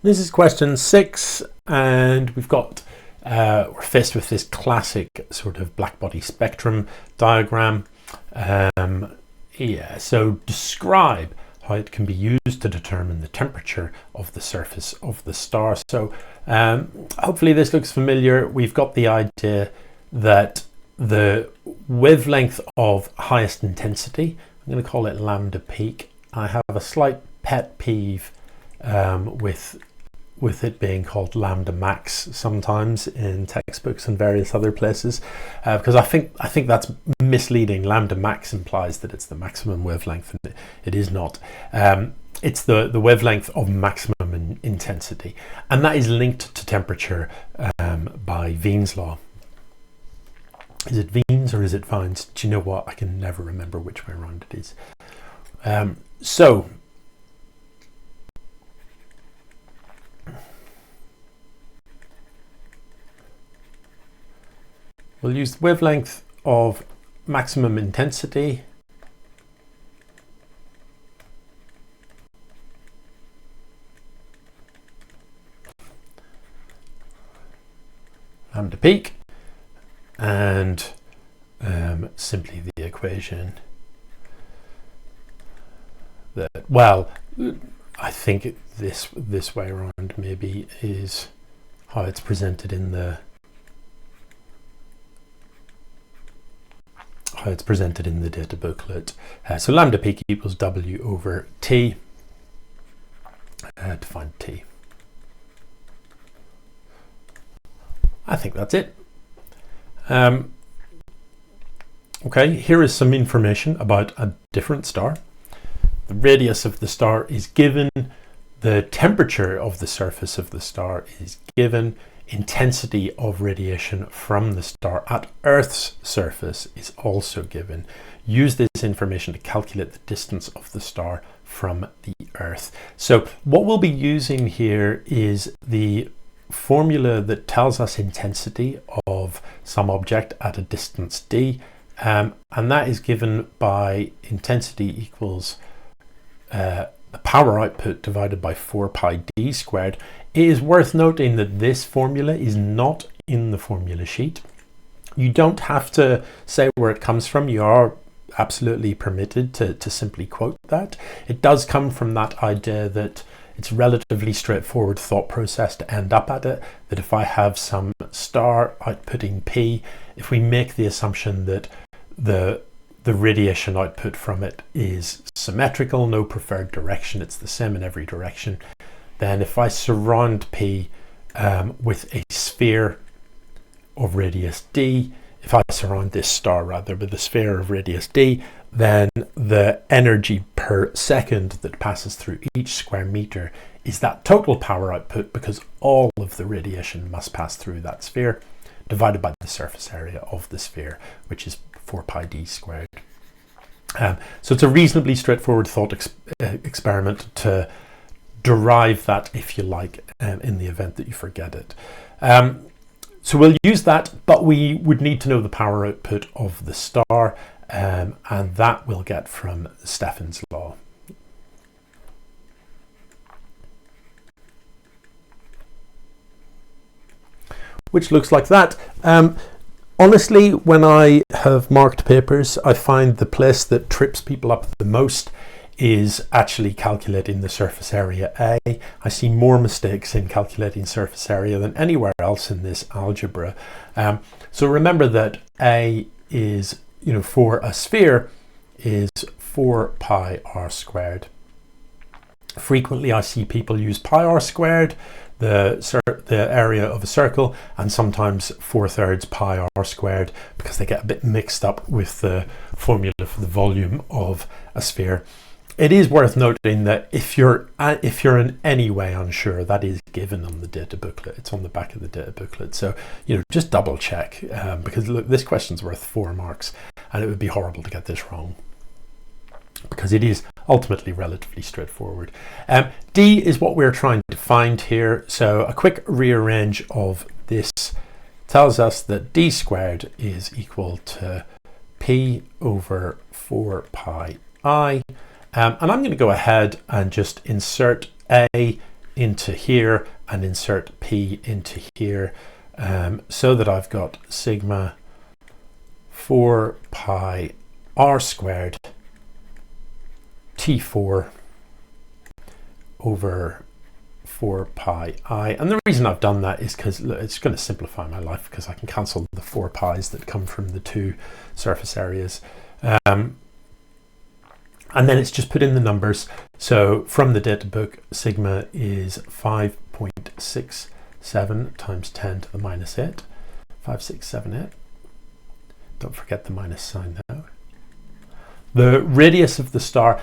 This is question 6, and we're faced with this classic sort of black body spectrum diagram. So describe how it can be used to determine the temperature of the surface of the star. So hopefully this looks familiar. We've got the idea that the wavelength of highest intensity, I'm going to call it lambda peak. I have a slight pet peeve with it being called lambda max sometimes in textbooks and various other places, because I think that's misleading. Lambda max implies that it's the maximum wavelength, and it is not. It's the wavelength of maximum intensity, and that is linked to temperature by Wien's law. Is it Wien's or is it Wien's? Do you know what? I can never remember which way around it is. So we'll use the wavelength of maximum intensity lambda peak, and simply the equation that, well, I think this way around maybe is how it's presented in the data booklet. So lambda peak equals W over T to find T. I think that's it. Okay, here is some information about a different star. The radius of the star is given, the temperature of the surface of the star is given, intensity of radiation from the star at Earth's surface is also given. Use this information to calculate the distance of the star from the Earth. So what we'll be using here is the formula that tells us intensity of some object at a distance d, and that is given by intensity equals the power output divided by 4 pi d squared. It is worth noting that this formula is not in the formula sheet. You don't have to say where it comes from. You are absolutely permitted to simply quote that. It does come from that idea that it's a relatively straightforward thought process to end up at it, that if I have some star outputting P, if we make the assumption that the radiation output from it is symmetrical, no preferred direction, it's the same in every direction, then if I surround P with a sphere of radius d, if I surround this star rather with a sphere of radius d, then the energy per second that passes through each square meter is that total power output, because all of the radiation must pass through that sphere, divided by the surface area of the sphere, which is 4 pi d squared. So it's a reasonably straightforward thought experiment to derive that, if you like, in the event that you forget it. So we'll use that, but we would need to know the power output of the star, and that we'll get from Stefan's law. Which looks like that. Honestly, when I have marked papers, I find the place that trips people up the most is actually calculating the surface area A. I see more mistakes in calculating surface area than anywhere else in this algebra. So remember that A is, for a sphere, is 4 pi r squared. Frequently I see people use pi r squared, the area of a circle, and sometimes 4/3 pi r squared, because they get a bit mixed up with the formula for the volume of a sphere. It is worth noting that if you're in any way unsure, that is given on the data booklet. It's on the back of the data booklet. So, just double check, because look, this question's worth 4 marks, and it would be horrible to get this wrong, because it is ultimately relatively straightforward. D is what we're trying to find here. So a quick rearrange of this tells us that d squared is equal to P over 4 pi I. And I'm going to go ahead and just insert A into here and insert P into here, so that I've got sigma 4 pi r squared T4 over 4 pi I. And the reason I've done that is because it's going to simplify my life, because I can cancel the 4 pi's that come from the two surface areas. And then it's just put in the numbers. So from the data book, sigma is 5.67 times 10 to the minus 8. 5678. Don't forget the minus sign now. The radius of the star,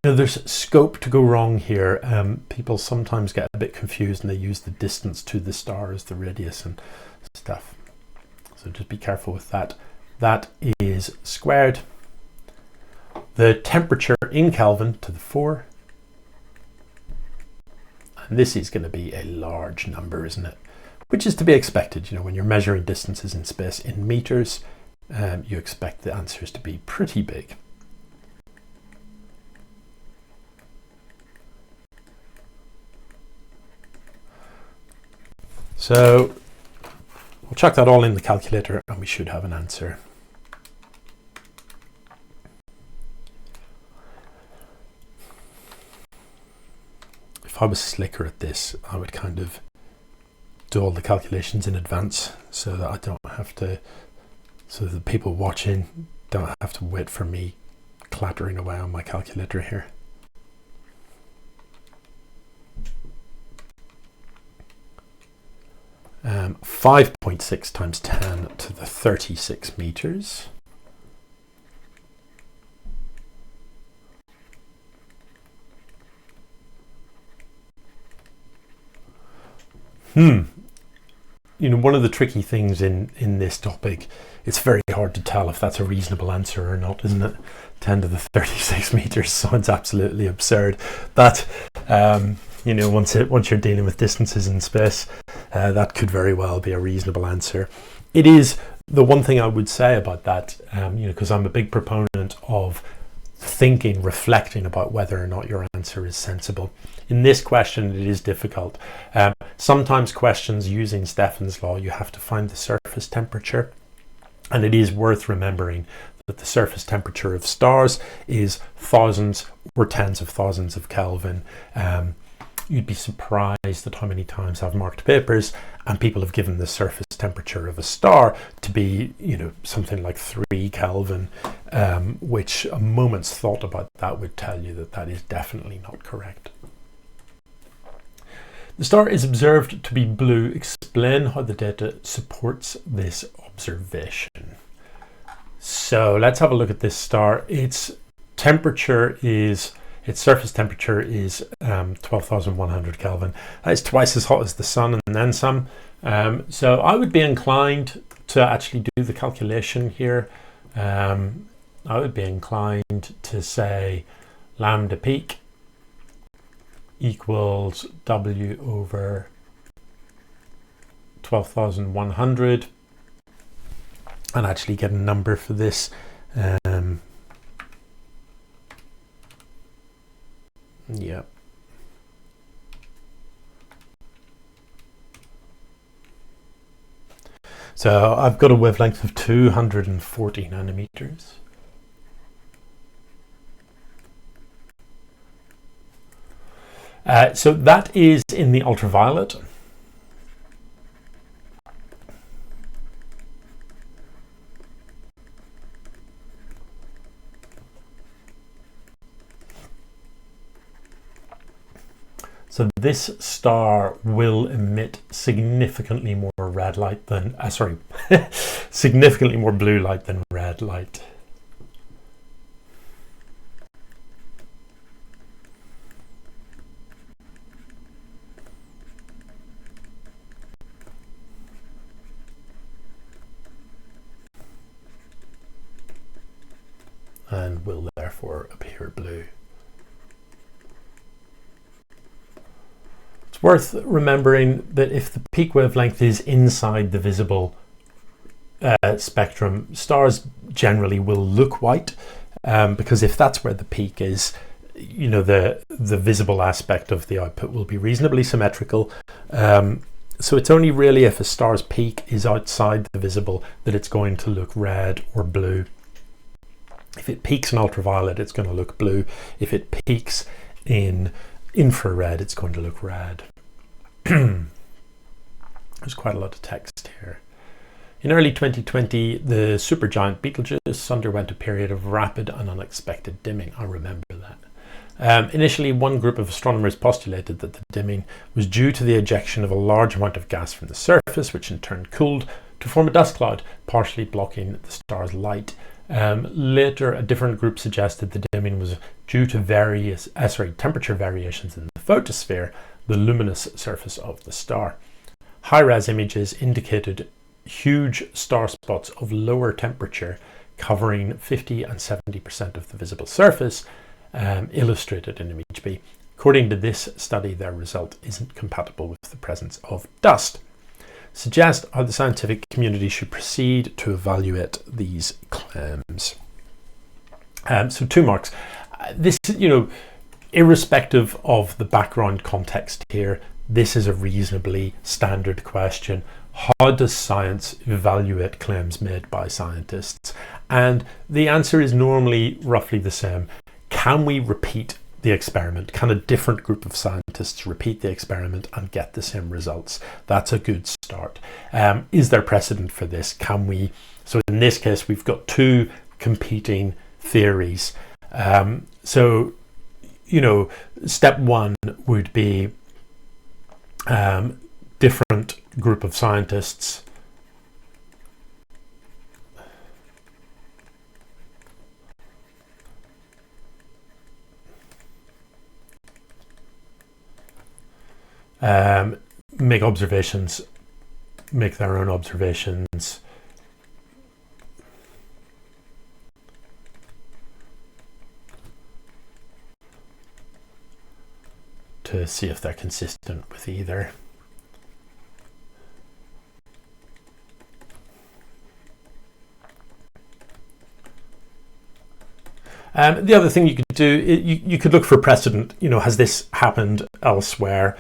there's scope to go wrong here. People sometimes get a bit confused and they use the distance to the star as the radius and stuff. So just be careful with that. That is squared. The temperature in Kelvin to the 4. And this is going to be a large number, isn't it? Which is to be expected. When you're measuring distances in space in meters, you expect the answers to be pretty big. So we'll chuck that all in the calculator and we should have an answer. If I was slicker at this, I would kind of do all the calculations in advance so that I don't have to, so the people watching don't have to wait for me clattering away on my calculator here. Um, 5.6 times 10 to the 36 meters. One of the tricky things in this topic, it's very hard to tell if that's a reasonable answer or not, isn't it? 10 to the 36 meters sounds absolutely absurd. But, once you're dealing with distances in space, that could very well be a reasonable answer. It is the one thing I would say about that, because I'm a big proponent of thinking, reflecting about whether or not your answer is sensible. In this question, it is difficult. Sometimes questions using Stefan's law, you have to find the surface temperature, and it is worth remembering that the surface temperature of stars is thousands or tens of thousands of Kelvin. You'd be surprised at how many times I've marked papers and people have given the surface temperature of a star to be, something like 3 Kelvin, which a moment's thought about that would tell you that that is definitely not correct. The star is observed to be blue. Explain how the data supports this observation. So let's have a look at this star. Its surface temperature is 12,100 Kelvin. That is twice as hot as the sun and then some. So I would be inclined to actually do the calculation here. I would be inclined to say lambda peak equals W over 12,100 and actually get a number for this. Yeah. So I've got a wavelength of 240 nanometers. So that is in the ultraviolet. So this star will emit significantly more red light than, significantly more blue light than red light. And will therefore appear blue. It's worth remembering that if the peak wavelength is inside the visible spectrum, stars generally will look white, because if that's where the peak is, the visible aspect of the output will be reasonably symmetrical. So it's only really if a star's peak is outside the visible that it's going to look red or blue. If it peaks in ultraviolet, it's going to look blue. If it peaks in infrared, it's going to look red. There's quite a lot of text here. In early 2020, the supergiant Betelgeuse underwent a period of rapid and unexpected dimming. I remember that. Initially, one group of astronomers postulated that the dimming was due to the ejection of a large amount of gas from the surface, which in turn cooled to form a dust cloud, partially blocking the star's light. Later, a different group suggested the dimming was due to temperature variations in the photosphere, the luminous surface of the star. High-res images indicated huge star spots of lower temperature covering 50 and 70% of the visible surface, illustrated in image B. According to this study, their result isn't compatible with the presence of dust. Suggest how the scientific community should proceed to evaluate these claims. So 2 marks. This, irrespective of the background context here, this is a reasonably standard question. How does science evaluate claims made by scientists? And the answer is normally roughly the same. Can we repeat the experiment? Can a different group of scientists repeat the experiment and get the same results? That's a good start. Is there precedent for this? Can we? So in this case, we've got 2 competing theories. So, step 1 would be different group of scientists make their own observations to see if they're consistent with either. The other thing you could do, you could look for precedent. Has this happened elsewhere?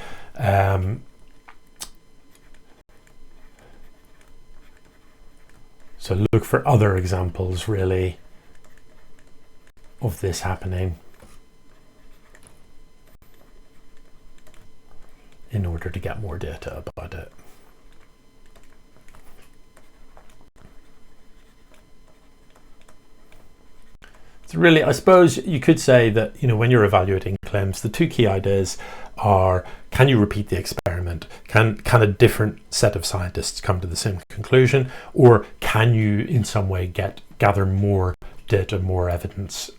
So look for other examples, really, of this happening in order to get more data about it. So really, I suppose you could say that, when you're evaluating claims, the 2 key ideas are, can you repeat the experiment? Can a different set of scientists come to the same conclusion? Or can you in some way gather more data, more evidence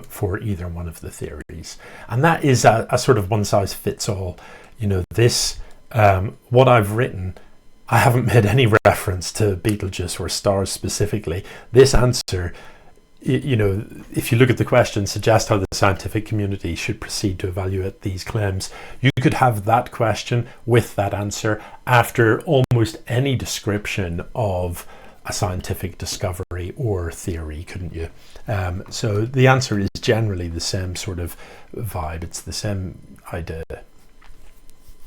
for either one of the theories? And that is a sort of one size fits all. What I've written, I haven't made any reference to Betelgeuse or stars specifically. This answer, if you look at the question, suggest how the scientific community should proceed to evaluate these claims. You could have that question with that answer after almost any description of a scientific discovery or theory, couldn't you? So the answer is generally the same sort of vibe. It's the same idea.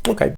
Okay.